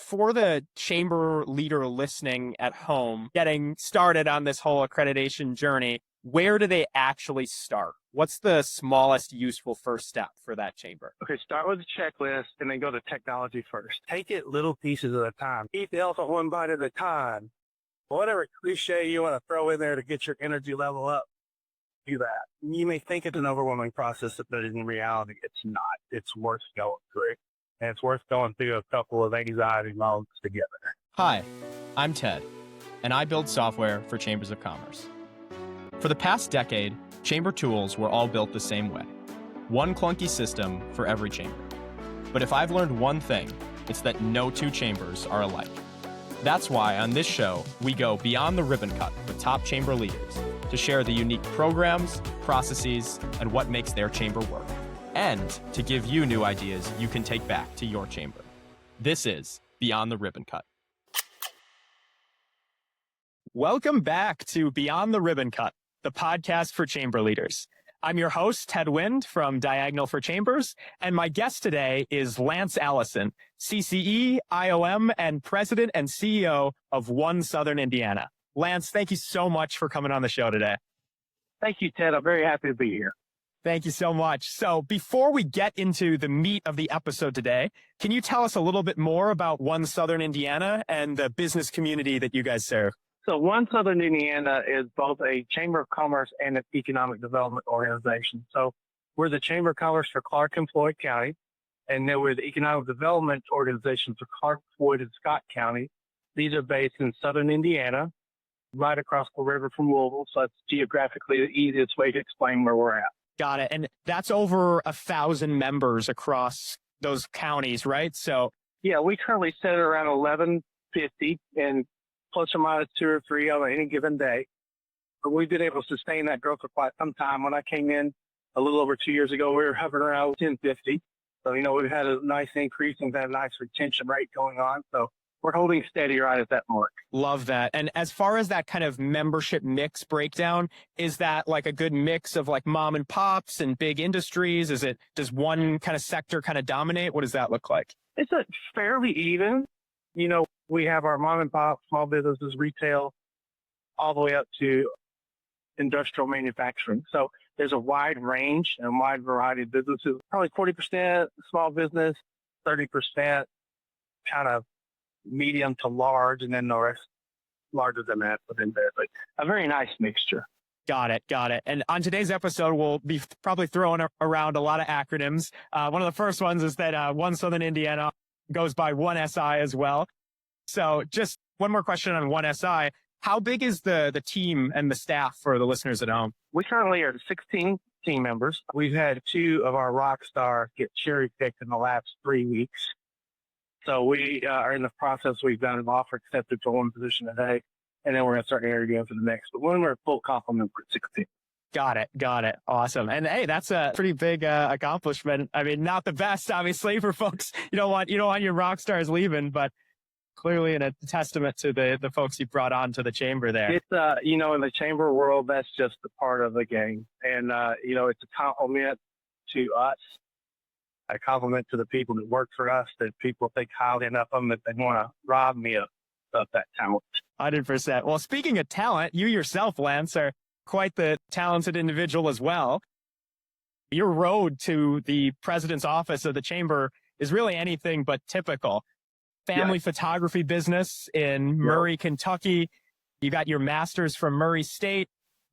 for the chamber leader listening at home, getting started on this whole accreditation journey, where do they actually start? What's the smallest useful first step for that chamber? Okay, start with a checklist and then go to technology first. Take it little pieces at a time. Eat the elephant one bite at a time. Whatever cliche you want to throw in there to get your energy level up, do that. You may think it's an overwhelming process, but in reality, it's not. It's worth going through. And it's worth going through a couple of anxiety moments together. Hi, I'm Ted, and I build software for chambers of commerce. For the past decade, chamber tools were all built the same way. One clunky system for every chamber. But if I've learned one thing, it's that no two chambers are alike. That's why on this show, we go beyond the ribbon cut with top chamber leaders to share the unique programs, processes, and what makes their chamber work. And to give you new ideas you can take back to your chamber. This is Beyond the Ribbon Cut. Welcome back to Beyond the Ribbon Cut, the podcast for chamber leaders. I'm your host, Ted Wind from Diagonal for Chambers, and my guest today is Lance Allison, CCE, IOM, and President and CEO of One Southern Indiana. Lance, thank you so much for coming on the show today. Thank you, Ted. I'm very happy to be here. Thank you so much. So before we get into the meat of the episode today, can you tell us a little bit more about One Southern Indiana and the business community that you guys serve? So One Southern Indiana is both a Chamber of Commerce and an economic development organization. So we're the Chamber of Commerce for Clark and Floyd County, and then we're the economic development organization for Clark, Floyd, and Scott County. These are based in Southern Indiana, right across the river from Louisville. So that's geographically the easiest way to explain where we're at. Got it. And that's over 1,000 members across those counties, right? So yeah, we currently sit at around 1,150 and plus or minus 2 or 3 on any given day. But we've been able to sustain that growth for quite some time. When I came in a little over 2 years ago, we were hovering around 1,050. So, we've had a nice increase and had a nice retention rate going on. So we're holding steady right at that mark. Love that. And as far as that kind of membership mix breakdown, is that like a good mix of like mom and pops and big industries? Does one kind of sector kind of dominate? What does that look like? It's a fairly even. We have our mom and pop, small businesses, retail, all the way up to industrial manufacturing. So there's a wide range and wide variety of businesses. Probably 40% small business, 30% kind of medium to large, and then the rest larger than that within there. But a very nice mixture. Got it. And on today's episode, we'll be probably throwing around a lot of acronyms. One of the first ones is that One Southern Indiana goes by One SI as well. So just one more question on One SI. How big is the team and the staff for the listeners at home? We currently are 16 team members. We've had 2 of our rock stars get cherry-picked in the last 3 weeks. So we are in the process. We've got an offer accepted for one position today, and then we're going to start interviewing for the next. But when we're at full complement, we're 16. Got it. Awesome. And hey, that's a pretty big accomplishment. I mean, not the best, obviously, for folks. You don't want your rock stars leaving, but clearly a testament to the folks you brought on to the chamber there. It's, in the chamber world, that's just a part of the game. And, it's a compliment to us, a compliment to the people that work for us, that people think highly enough of them that they want to rob me of that talent. 100%. Well, speaking of talent, you yourself, Lance, are quite the talented individual as well. Your road to the president's office of the chamber is really anything but typical. Family photography business in Murray, Kentucky. You got your master's from Murray State,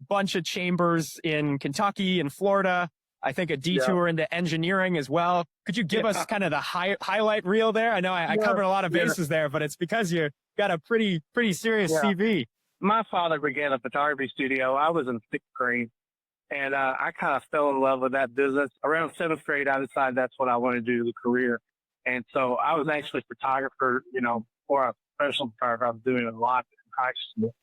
bunch of chambers in Kentucky and Florida. I think a detour into engineering as well. Could you give us kind of the highlight reel there? I know I covered a lot of bases there, but it's because you got a pretty serious CV. My father began a photography studio. I was in 6th grade, and I kind of fell in love with that business. Around 7th grade, I decided that's what I wanted to do as a career. And so I was actually a photographer, or a professional photographer. I was doing a lot in high school.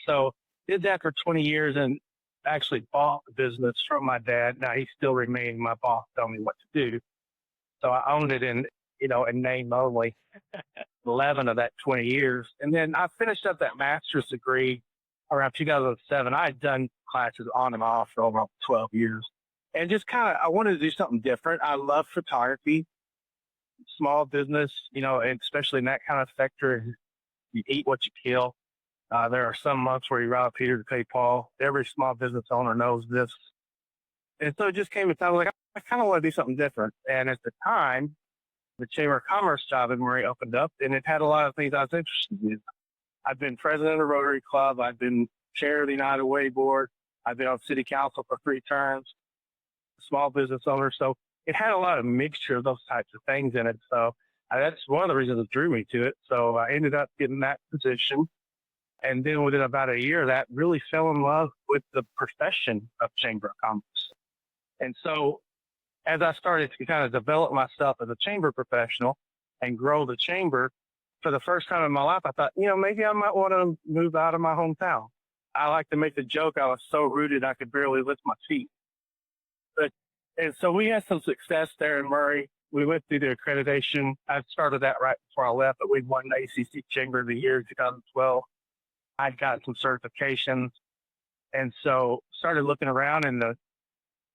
So did that for 20 years and actually bought the business from my dad. Now he still remained my boss, telling me what to do. So I owned it in name only, 11 of that 20 years. And then I finished up that master's degree around 2007. I had done classes on and off for over 12 years. And just I wanted to do something different. I love photography. small business, and especially in that kind of sector, you eat what you kill. There are some months where you rob Peter to pay Paul. Every small business owner knows this. And so it just came to time, like, I kind of want to do something different. And at the time, the Chamber of Commerce job in Murray opened up, and it had a lot of things I was interested in. I've been president of the Rotary Club. I've been chair of the United Way Board. I've been on city council for 3 terms, small business owner. So it had a lot of mixture of those types of things in it. So that's one of the reasons that drew me to it. So I ended up getting that position. And then within about a year, that really fell in love with the profession of Chamber of Commerce. And so as I started to kind of develop myself as a chamber professional and grow the chamber, for the first time in my life, I thought, maybe I might want to move out of my hometown. I like to make the joke I was so rooted I could barely lift my feet. And so we had some success there in Murray. We went through the accreditation. I started that right before I left, but we won the ACC Chamber of the Year in 2012. I'd gotten some certifications. And so started looking around and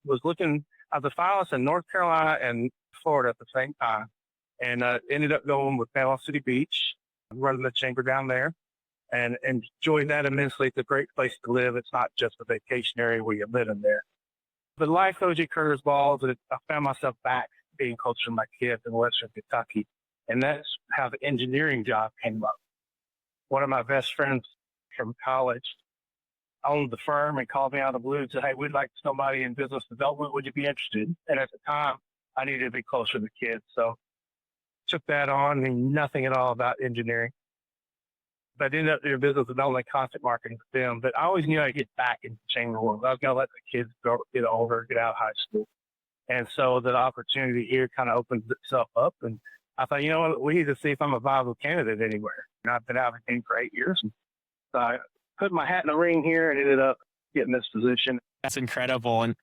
was looking at the finalists in North Carolina and Florida at the same time. And ended up going with Panama City Beach, running the chamber down there, and enjoyed that immensely. It's a great place to live. It's not just a vacation area where you live in there. But life throws you curveballs, and I found myself back being close to my kids in Western Kentucky. And that's how the engineering job came up. One of my best friends from college owned the firm and called me out of the blue and said, "Hey, we'd like somebody in business development. Would you be interested?" And at the time, I needed to be closer to the kids. So took that on, knew nothing at all about engineering. But ended up doing business development, content marketing with them. But I always knew I'd get back into the chamber world. I was going to let the kids get older, get out of high school. And so the opportunity here kind of opened itself up. And I thought, you know what, we need to see if I'm a viable candidate anywhere. And I've been out of the game for 8 years. And so I put my hat in the ring here and ended up getting this position. That's incredible. And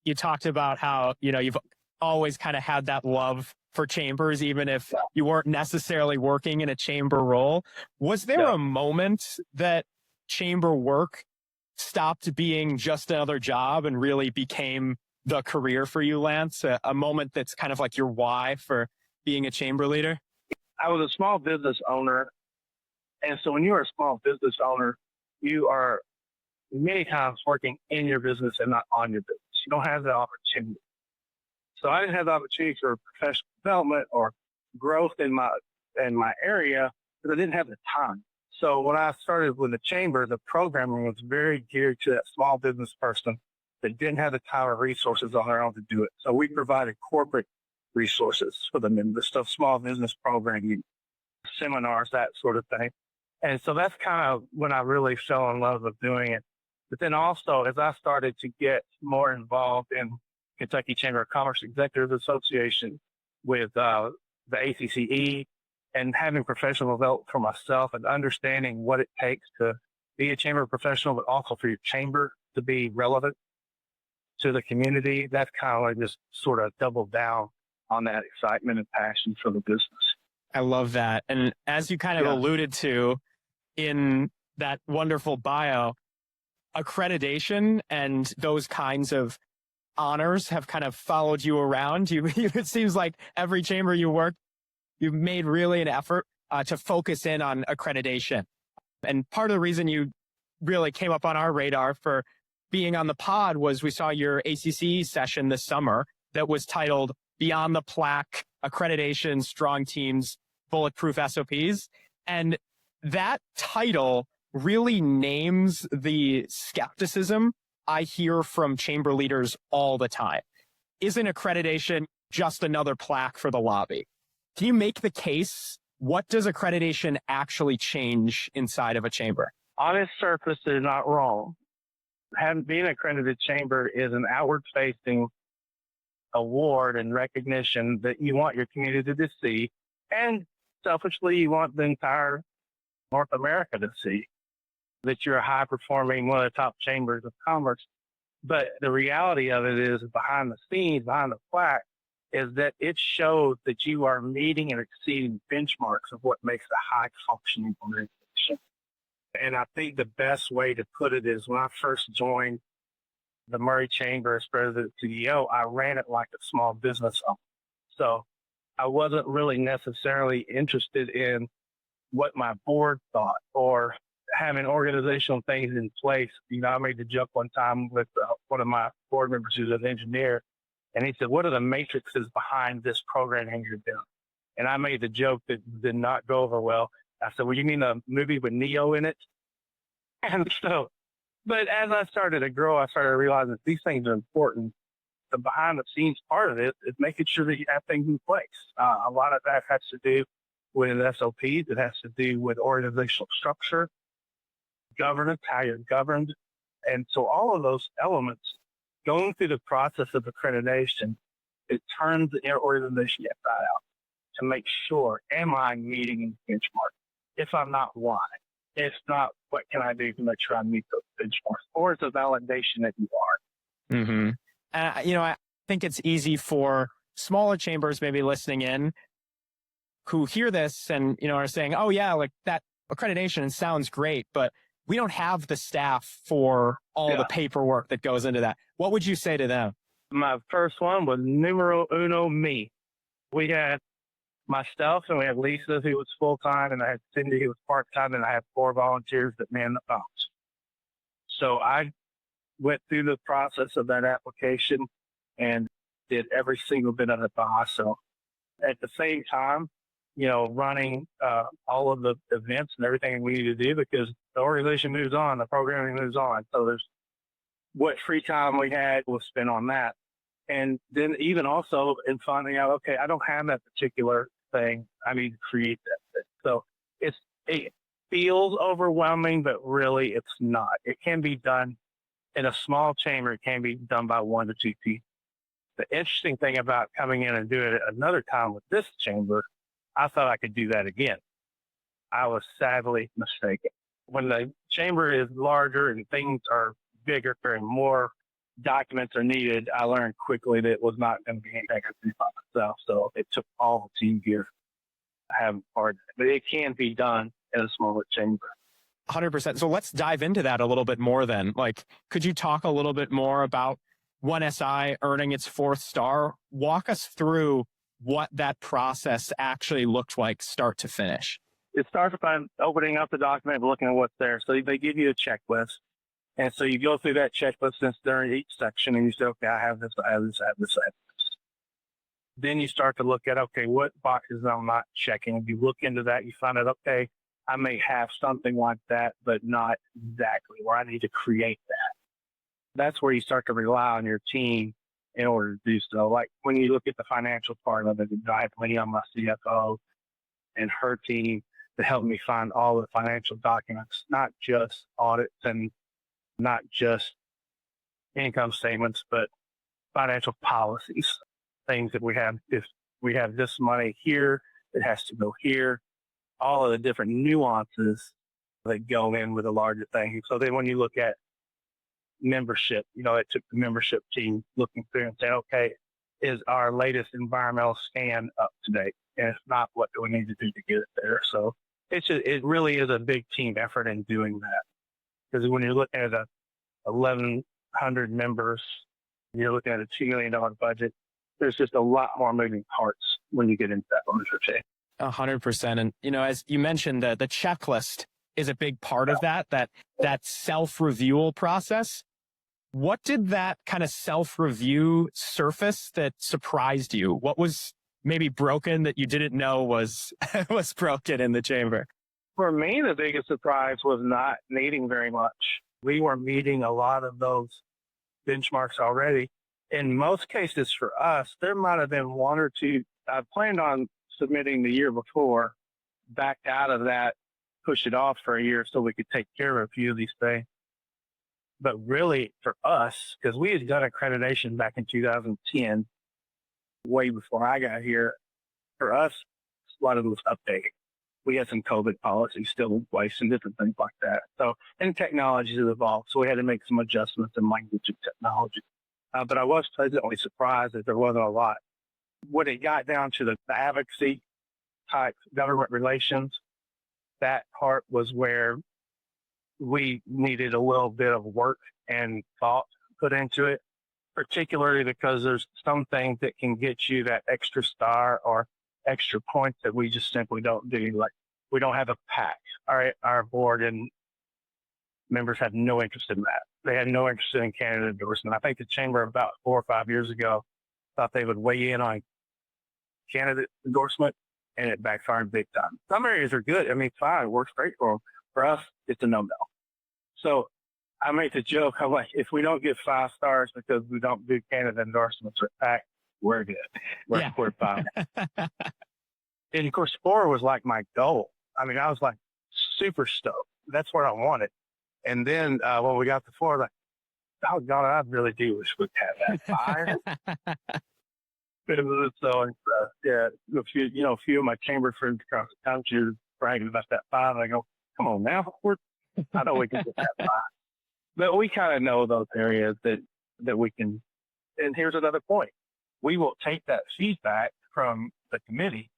you talked about how, you've always kind of had that love for chambers, even if you weren't necessarily working in a chamber role. Was there a moment that chamber work stopped being just another job and really became the career for you, Lance? A moment that's kind of like your why for being a chamber leader? I was a small business owner. And so when you're a small business owner, you are many times working in your business and not on your business. You don't have the opportunity. So I didn't have the opportunity for professional development or growth in my area because I didn't have the time. So when I started with the chamber, the programming was very geared to that small business person that didn't have the time or resources on their own to do it. So we provided corporate resources for them in the stuff, small business programming, seminars, that sort of thing. And so that's kind of when I really fell in love with doing it. But then also, as I started to get more involved in Kentucky Chamber of Commerce Executives Association with the ACCE and having professional development for myself and understanding what it takes to be a chamber professional, but also for your chamber to be relevant to the community, that's kind of like just sort of doubled down on that excitement and passion for the business. I love that. And as you kind of alluded to in that wonderful bio, accreditation and those kinds of honors have kind of followed you around. It seems like every chamber you work, you've made really an effort to focus in on accreditation. And part of the reason you really came up on our radar for being on the pod was we saw your ACC session this summer that was titled Beyond the Plaque, Accreditation, Strong Teams, Bulletproof SOPs. And that title really names the skepticism I hear from chamber leaders all the time. Isn't accreditation just another plaque for the lobby? Can you make the case? What does accreditation actually change inside of a chamber? On its surface, it is not wrong. Being an accredited chamber is an outward-facing award and recognition that you want your community to see, and selfishly, you want the entire North America to see that you're a high-performing, one of the top chambers of commerce. But the reality of it is behind the scenes, behind the plaque, is that it shows that you are meeting and exceeding benchmarks of what makes a high-functioning organization. And I think the best way to put it is when I first joined the Murray Chamber as president and CEO, I ran it like a small business owner. So I wasn't really necessarily interested in what my board thought or having organizational things in place. I made the joke one time with one of my board members who's an engineer, and he said, "What are the matrices behind this programming you're doing?" And I made the joke that did not go over well. I said, "Well, you mean a movie with Neo in it?" And so, but as I started to grow, I started realizing that these things are important. The behind the scenes part of it is making sure that you have things in place. A lot of that has to do with SOPs. It has to do with organizational structure, governance, how you're governed. And so all of those elements going through the process of accreditation, it turns the organization inside out to make sure, am I meeting the benchmark? If I'm not, why? If not, what can I do to make sure I meet those benchmarks? Or it's a validation that you are. Mm-hmm. I think it's easy for smaller chambers maybe listening in who hear this and, are saying, oh yeah, like that accreditation sounds great, but we don't have the staff for all the paperwork that goes into that. What would you say to them? My first one was numero uno, me. We had myself and we had Lisa, who was full-time, and I had Cindy, who was part-time, and I had 4 volunteers that manned the phones. So I went through the process of that application and did every single bit of it by myself. At the same time, running all of the events and everything we need to do, because the organization moves on, the programming moves on. So there's what free time we had was spent on that. And then even also in finding out, okay, I don't have that particular thing. I need to create that thing. So it feels overwhelming, but really it's not. It can be done in a small chamber. It can be done by 1 to 2 people. The interesting thing about coming in and doing it another time with this chamber, I thought I could do that again. I was sadly mistaken. When the chamber is larger and things are bigger and more documents are needed, I learned quickly that it was not going to be anything I could do by myself. So it took all the team gear to have part of it. But it can be done in a smaller chamber. 100%. So let's dive into that a little bit more then. Like, could you talk a little bit more about 1SI earning its 4th star? Walk us through what that process actually looked like start to finish. It starts by opening up the document and looking at what's there. So they give you a checklist. And so you go through that checklist during each section and you say, okay, I have this, I have this, I have this, I have this. Then you start to look at, okay, what boxes I'm not checking. You look into that, you find out, okay, I may have something like that, but not exactly, where I need to create that. That's where you start to rely on your team in order to do so. Like when you look at the financial part of it, I have plenty on my CFO and her team to help me find all the financial documents, not just audits and not just income statements, but financial policies, things that we have. If we have this money here, it has to go here, all of the different nuances that go in with a larger thing. So then when you look at membership, it took the membership team looking through and saying, okay, is our latest environmental scan up to date? And if not, what do we need to do to get it there? So it really is a big team effort in doing that. Because when you're looking at 1,100 members, you're looking at a $2 million budget, there's just a lot more moving parts when you get into that ownership chain. 100%. And, as you mentioned, the checklist is a big part of that self-review process. What did that kind of self-review surface that surprised you? What was maybe broken that you didn't know was broken in the chamber? For me, the biggest surprise was not needing very much. We were meeting a lot of those benchmarks already. In most cases for us, there might have been 1 or 2. I planned on submitting the year before, backed out of that, pushed it off for a year so we could take care of a few of these things. But really for us, because we had done accreditation back in 2010, way before I got here, for us, a lot of it was updating. We had some COVID policies still in place and different things like that. So, and technologies have evolved, so we had to make some adjustments in language and technology. But I was pleasantly surprised that there wasn't a lot. When it got down to the advocacy type government relations, that part was where we needed a little bit of work and thought put into it, particularly because there's some things that can get you that extra star or extra points that we just simply don't do. Like, we don't have a PAC. Our board and members have no interest in that. They had no interest in candidate endorsement. I think the chamber about 4 or 5 years ago thought they would weigh in on candidate endorsement, and it backfired big time. Some areas are good. I mean, fine, it works great for them. For us, it's a no-no. So I make the joke, I'm like, if we don't get 5 stars because we don't do candidate endorsements or PAC, we're good. We're fine. And of course, 4 was like my goal. I mean, I was like super stoked. That's what I wanted. And then when we got to 4, like, oh God, I really do wish we'd have that 5. So yeah, a few of my chamber friends across the country are bragging about that 5. I go, come on now, I know we can get that 5. But we kind of know those areas that we can. And here's another point: we will take that feedback from the committee,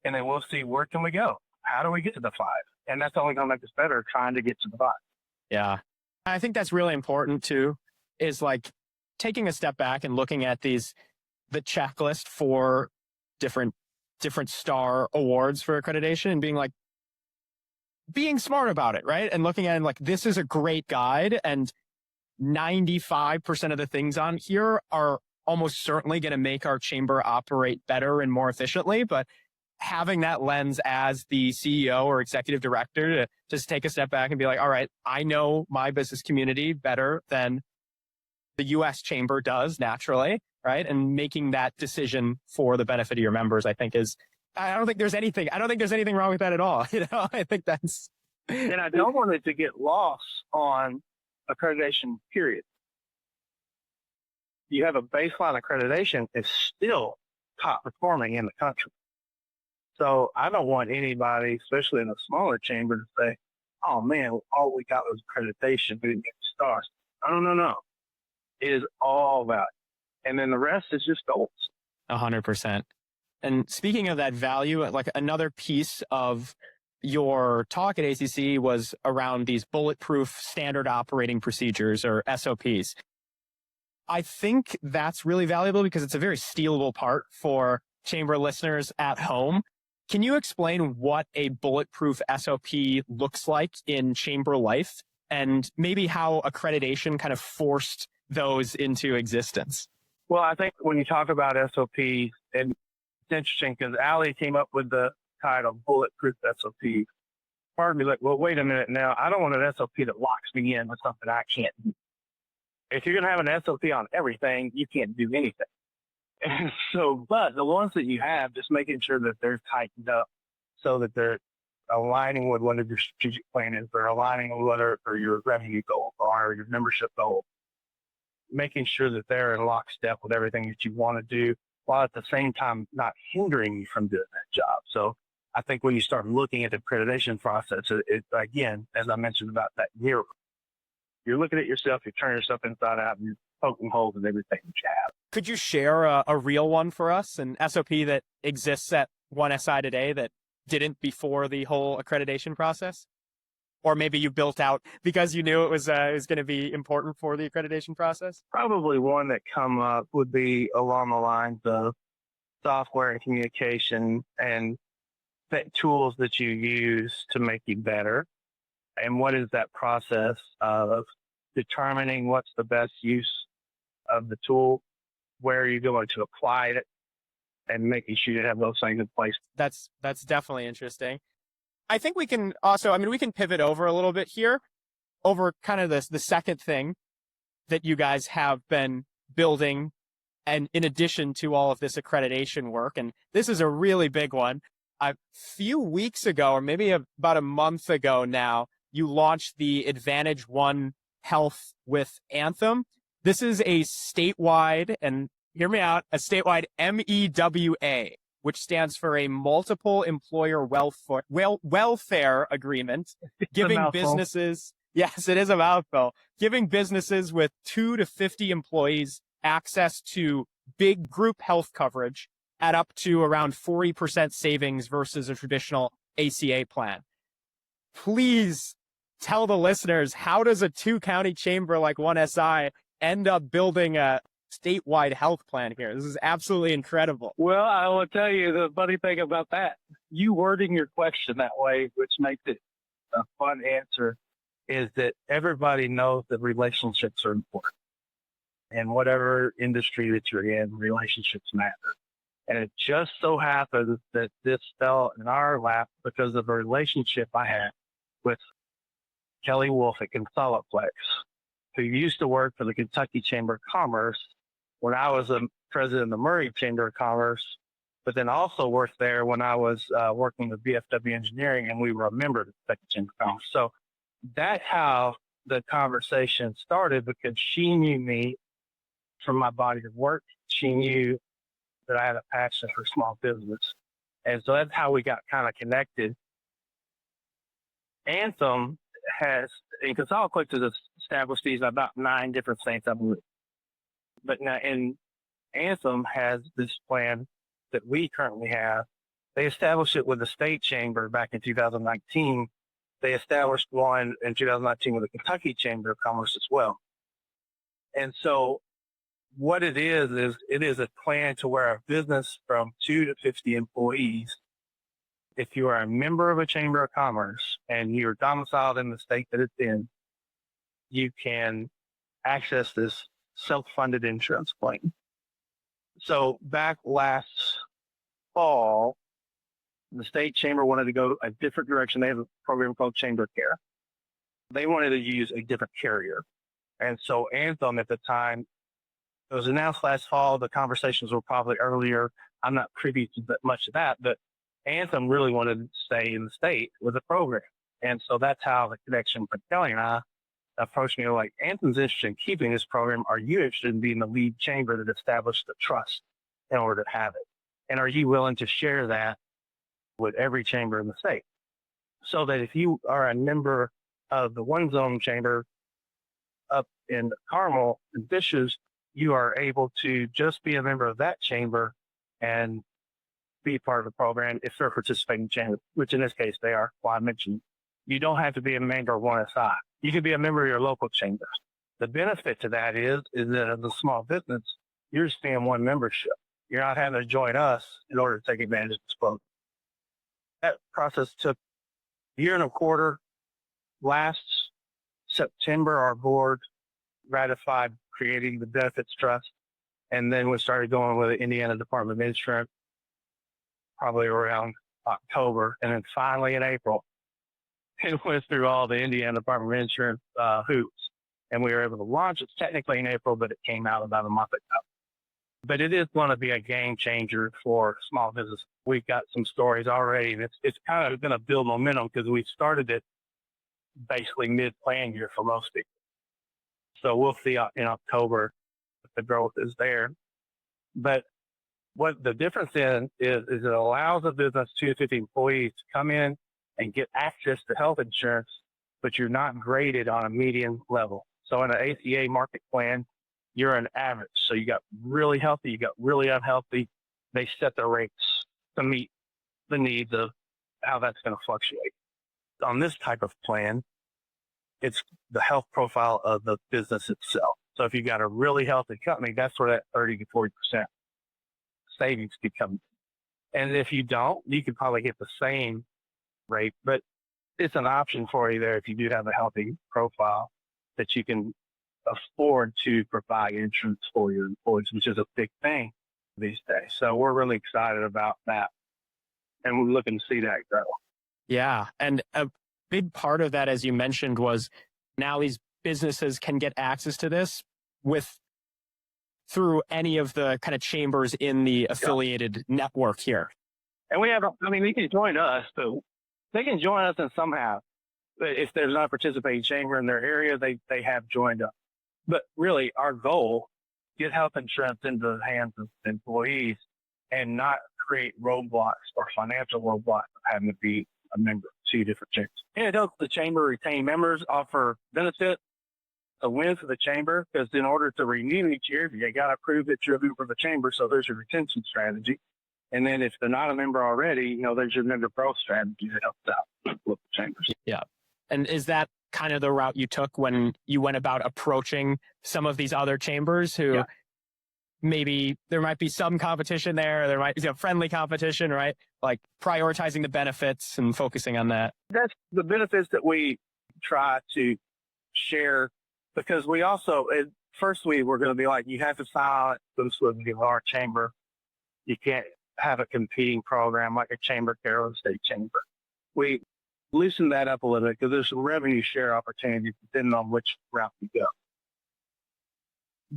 and then we'll see where can we go. How do we get to the 5? And that's only going to make us better trying to get to the 5. Yeah, I think that's really important too. Is like taking a step back and looking at the checklist for different star awards for accreditation and being smart about it, right? And looking at it like, this is a great guide, and 95% of the things on here are almost certainly going to make our chamber operate better and more efficiently. But having that lens as the CEO or executive director to just take a step back and be like, all right, I know my business community better than the U.S. chamber does naturally, right? And making that decision for the benefit of your members, I think I don't think there's anything wrong with that at all. I think that's. And I don't want it to get lost on accreditation, period. You have a baseline accreditation, it's still top performing in the country. So I don't want anybody, especially in a smaller chamber, to say, oh man, all we got was accreditation, we didn't get stars. No. It is all value. And then the rest is just goals. 100%. And speaking of that value, like another piece of your talk at ACC was around these bulletproof standard operating procedures, or SOPs. I think that's really valuable because it's a very stealable part for chamber listeners at home. Can you explain what a bulletproof SOP looks like in chamber life, and maybe how accreditation kind of forced those into existence? Well, I think when you talk about SOPs, and it's interesting because Allie came up with the title Bulletproof SOP. Part of me like, well, wait a minute now. I don't want an SOP that locks me in with something I can't do. If you're going to have an SOP on everything, you can't do anything. And so, but the ones that you have, just making sure that they're tightened up so that they're aligning with what your strategic plan is, they're aligning with whether or your revenue goals are, or your membership goals, making sure that they're in lockstep with everything that you want to do, while at the same time not hindering you from doing that job. So I think when you start looking at the accreditation process, it again, as I mentioned about that mirror, you're looking at yourself, you're turning yourself inside out, and you're poking holes in everything that you have. Could you share a real one for us, an SOP that exists at 1SI today that didn't before the whole accreditation process? Or maybe you built out because you knew it was going to be important for the accreditation process? Probably one that come up would be along the lines of software and communication and tools that you use to make you better. And what is that process of determining what's the best use of the tool, where are you going to apply it, and making sure you have those things in place. That's definitely interesting. I think we can also, we can pivot over a little bit here over kind of the second thing that you guys have been building, and in addition to all of this accreditation work, and this is a really big one. A few weeks ago, or maybe about a month ago now, you launched the Advantage One Health with Anthem. This is a statewide, and hear me out, a statewide MEWA, which stands for a multiple employer welfare agreement, giving businesses, yes, it is a mouthful, giving businesses with 2 to 50 employees access to big group health coverage at up to around 40% savings versus a traditional ACA plan. Please tell the listeners, how does a 2-county chamber like 1SI end up building a statewide health plan here. This is absolutely incredible. Well, I will tell you the funny thing about that. You wording your question that way, which makes it a fun answer, is that everybody knows that relationships are important. And whatever industry that you're in, relationships matter. And it just so happens that this fell in our lap because of a relationship I had with Kelly Wolf at Consoliplex, who used to work for the Kentucky Chamber of Commerce when I was the president of the Murray Chamber of Commerce, but then also worked there when I was working with BFW Engineering, and we were a member of the Kentucky Chamber of Commerce. So that's how the conversation started, because she knew me from my body of work. She knew that I had a passion for small business. And so that's how we got kind of connected. Anthem has, and Consoliplex has established these in about 9 different states, I believe. But now, in Anthem has this plan that we currently have. They established it with the state chamber back in 2019. They established one in 2019 with the Kentucky Chamber of Commerce as well. And so what it is it is a plan to where a business from 2 to 50 employees, if you are a member of a chamber of commerce and you're domiciled in the state that it's in, you can access this self-funded insurance plan. So back last fall, the state chamber wanted to go a different direction. They have a program called Chamber Care. They wanted to use a different carrier. And so Anthem at the time, it was announced last fall. The conversations were probably earlier. I'm not privy to much of that, but Anthem really wanted to stay in the state with the program. And so that's how the connection for Kelly and I approached me like, Anthem's interested in keeping this program. Are you interested in being the lead chamber that established the trust in order to have it? And are you willing to share that with every chamber in the state? So that if you are a member of the one zone chamber up in Carmel and Fishes, you are able to just be a member of that chamber and be part of the program if they're participating chamber, which in this case they are. Well, I mentioned you don't have to be a member of one SI. You can be a member of your local chamber. The benefit to that is that as a small business, you're just paying one membership. You're not having to join us in order to take advantage of this program. That process took a year and a quarter. Last September, our board ratified creating the benefits trust. And then we started going with the Indiana Department of Insurance probably around October. And then finally in April, it went through all the Indiana Department of Insurance hoops. And we were able to launch it technically in April, but it came out about a month ago. But it is going to be a game changer for small business. We've got some stories already, and it's kind of going to build momentum because we started it basically mid-plan year for most people. So we'll see in October if the growth is there. But what the difference is it allows a business 2 to 50 employees to come in and get access to health insurance, but you're not graded on a median level. So in an ACA market plan, you're an average. So you got really healthy, you got really unhealthy. They set the rates to meet the needs of how that's going to fluctuate. On this type of plan, it's the health profile of the business itself. So if you got a really healthy company, that's where that 30 to 40% savings could come. And if you don't, you could probably get the same rate, but it's an option for you there if you do have a healthy profile that you can afford to provide insurance for your employees, which is a big thing these days. So we're really excited about that. And we're looking to see that grow. Yeah. And a big part of that, as you mentioned, was now these businesses can get access to this through any of the kind of chambers in the affiliated network here. And we have, they can join us, but they can join us in somehow. If there's not a participating chamber in their area, they have joined us. But really, our goal, get health insurance into the hands of employees and not create roadblocks or financial roadblocks of having to be a member of 2 different chambers. And it helps the chamber retain members, offer benefit, a win for the chamber, because in order to renew each year, you got to prove that you're a member of the chamber. So there's your retention strategy. And then if they're not a member already, there's your member growth strategy that helps out with the chambers. Yeah. And is that kind of the route you took when you went about approaching some of these other chambers who maybe there might be some competition there. There might be a friendly competition, right? Like prioritizing the benefits and focusing on that. That's the benefits that we try to share, because we also, first we were going to be like, you have to file exclusively with our chamber. You can't have a competing program like a chamber care or a state chamber. We loosened that up a little bit because there's some revenue share opportunities depending on which route you go.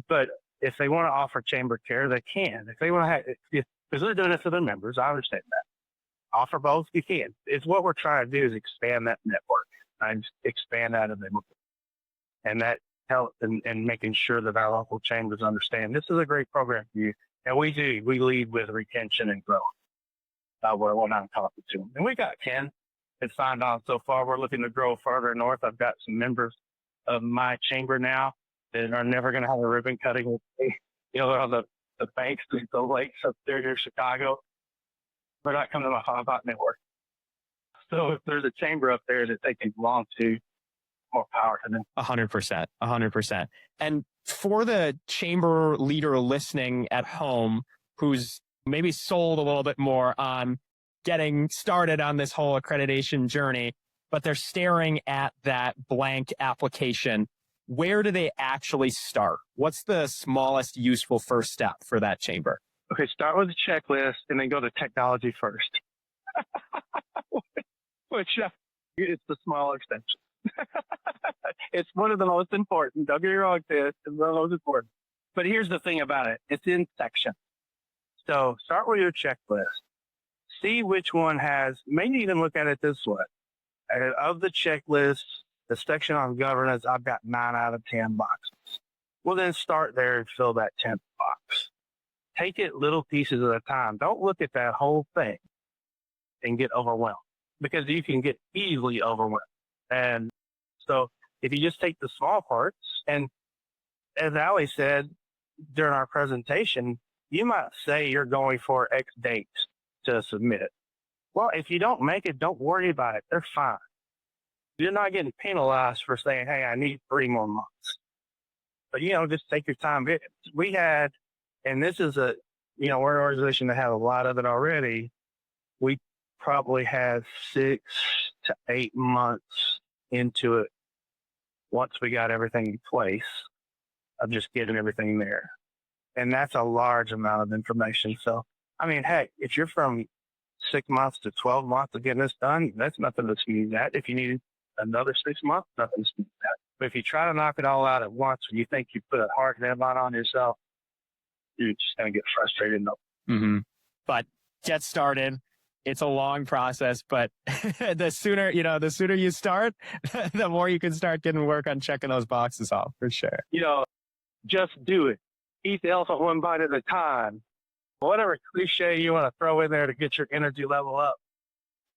But if they want to offer chamber care, they can. If they want to have, because they're doing it for their members, I understand that. Offer both, you can. It's what we're trying to do is expand that network and expand that of them. And that helps in making sure that our local chambers understand this is a great program for you. And we do. We lead with retention and growth. When I'm talking to them. And we got 10 that signed on so far. We're looking to grow further north. I've got some members of my chamber now that are never going to have a ribbon cutting with me. You know, they're on the banks, the lakes up there near Chicago. They're not coming to my Hot network. So if there's a chamber up there that they can belong to, more power to them. 100%. 100%. And for the chamber leader listening at home who's maybe sold a little bit more on getting started on this whole accreditation journey, but they're staring at that blank application, where do they actually start? What's the smallest useful first step for that chamber? Okay, start with the checklist and then go to technology first. Which it's the smaller extension. It's one of the most important. Don't get me wrong, it's one of the most important. But here's the thing about it. It's in section. So start with your checklist. See which one has, maybe even look at it this way. Of the checklist, the section on governance, I've got 9 out of 10 boxes. Well, then start there and fill that 10th box. Take it little pieces at a time. Don't look at that whole thing and get overwhelmed, because you can get easily overwhelmed. And so if you just take the small parts, and as Ali said during our presentation, you might say you're going for X dates to submit. Well, if you don't make it, don't worry about it. They're fine. You're not getting penalized for saying, hey, I need 3 more months. But, just take your time. We had, and this is we're an organization that has a lot of it already. We probably had 6 to 8 months into it once we got everything in place of just getting everything there. And that's a large amount of information. So, I mean, heck, if you're from 6 months to 12 months of getting this done, that's nothing to sneeze at. If you need another 6 months, nothing to sneeze at. But if you try to knock it all out at once and you think you put a hard deadline on yourself, you're just going to get frustrated. Mm-hmm. But get started. It's a long process, but the sooner you start, the more you can start getting work on checking those boxes off, for sure. Just do it. Eat the elephant one bite at a time. Whatever cliche you want to throw in there to get your energy level up,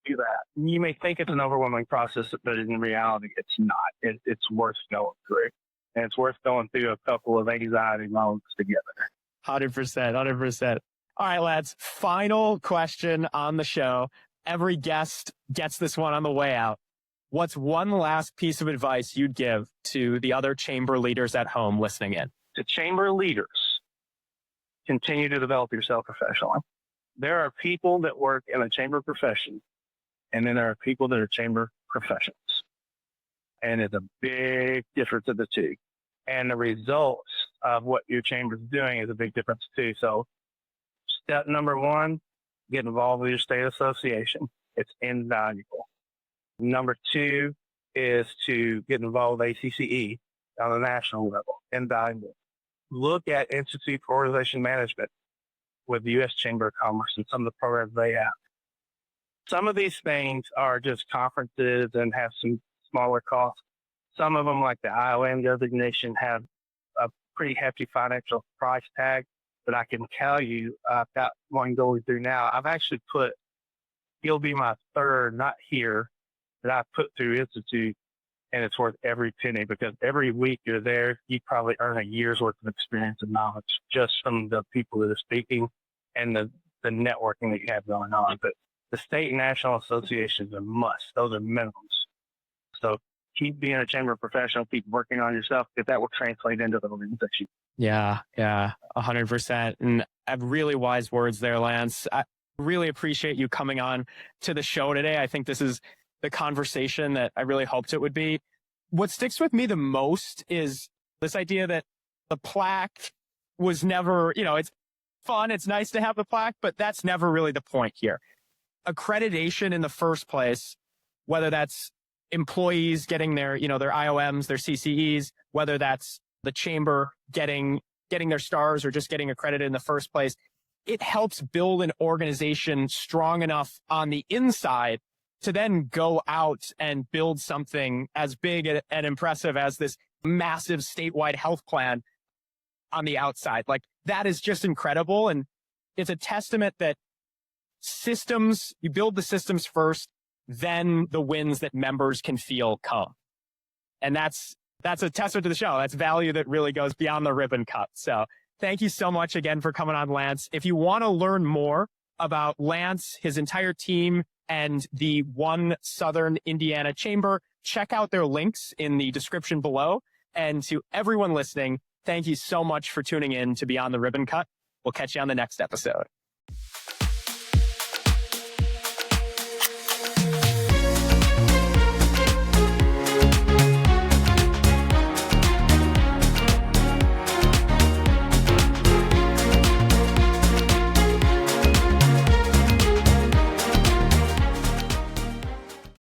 do that. You may think it's an overwhelming process, but in reality, it's not. It's worth going through. And it's worth going through a couple of anxiety moments together. 100%. 100%. All right, lads. Final question on the show. Every guest gets this one on the way out. What's one last piece of advice you'd give to the other chamber leaders at home listening in? To chamber leaders, continue to develop yourself professionally. There are people that work in a chamber profession, and then there are people that are chamber professionals. And it's a big difference of the two. And the results of what your chamber is doing is a big difference too. So step number 1, get involved with your state association. It's invaluable. Number 2 is to get involved with ACCE on the national level. Invaluable. Look at Institute for Organization Management with the U.S. Chamber of Commerce and some of the programs they have. Some of these things are just conferences and have some smaller costs. Some of them, like the IOM designation, have a pretty hefty financial price tag. But I can tell you, I've got one going through now. I've actually he'll be my 3rd, not here, that I've put through Institute, and it's worth every penny, because every week you're there, you probably earn a year's worth of experience and knowledge just from the people that are speaking and the networking that you have going on. But the state and national associations are must. Those are minimums. So keep being a chamber professional, keep working on yourself, because that will translate into the organization. Yeah, yeah, 100%. And have really wise words there, Lance. I really appreciate you coming on to the show today. I think this is the conversation that I really hoped it would be. What sticks with me the most is this idea that the plaque was never, it's fun. It's nice to have the plaque, but that's never really the point here. Accreditation in the first place, whether that's employees getting their IOMs, their CCEs, whether that's the chamber getting their stars or just getting accredited in the first place, it helps build an organization strong enough on the inside to then go out and build something as big and impressive as this massive statewide health plan on the outside. Like, that is just incredible. And it's a testament that systems, you build the systems first, then the wins that members can feel come. And that's a testament to the show. That's value that really goes beyond the ribbon cut. So thank you so much again for coming on, Lance. If you want to learn more about Lance, his entire team, and the One Southern Indiana Chamber, check out their links in the description below. And to everyone listening, thank you so much for tuning in to Beyond the Ribbon Cut. We'll catch you on the next episode.